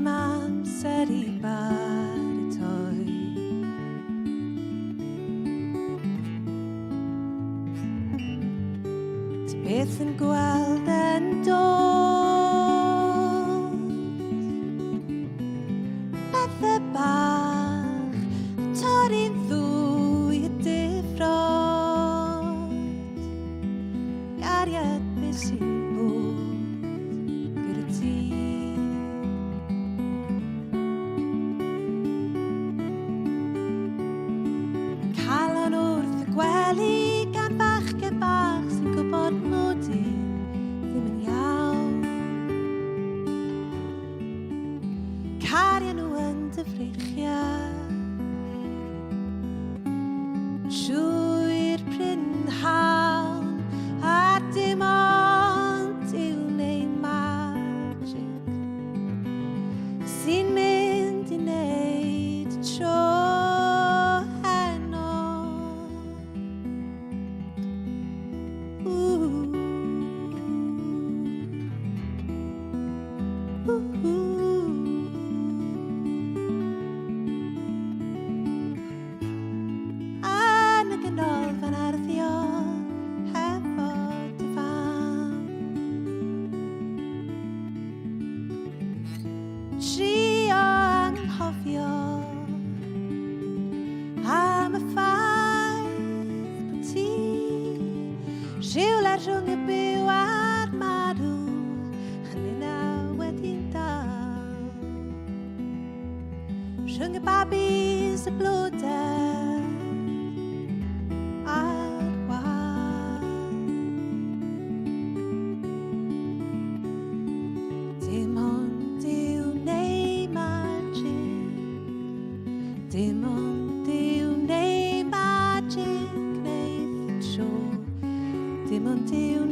dim amser I baratoi. Ty beth yn gweld yn dod, Bethe bach, torri'n ddwy y difrod, Gariad beth sy'n bod gyda ti. Calon wrth y gwely gan bachgen bach sy'n gwybod mod i ddim yn iawn. Cario nhw yn dyfrichiad, trwy'r prynhawn, a dim ond Duw neu magic sy'n mynd I wneud y tro heno. Yn y ganolfan arddio hefo dy fam, trio anghofio am y ffaith bod ti rhywle rhwng y byw a'r marw yn yna wedi'n dal, rhwng y babis y blodau a'r wal. Dim ond Duw neu magic, dim ond Duw neu magic wneith y tro, dim ond Duw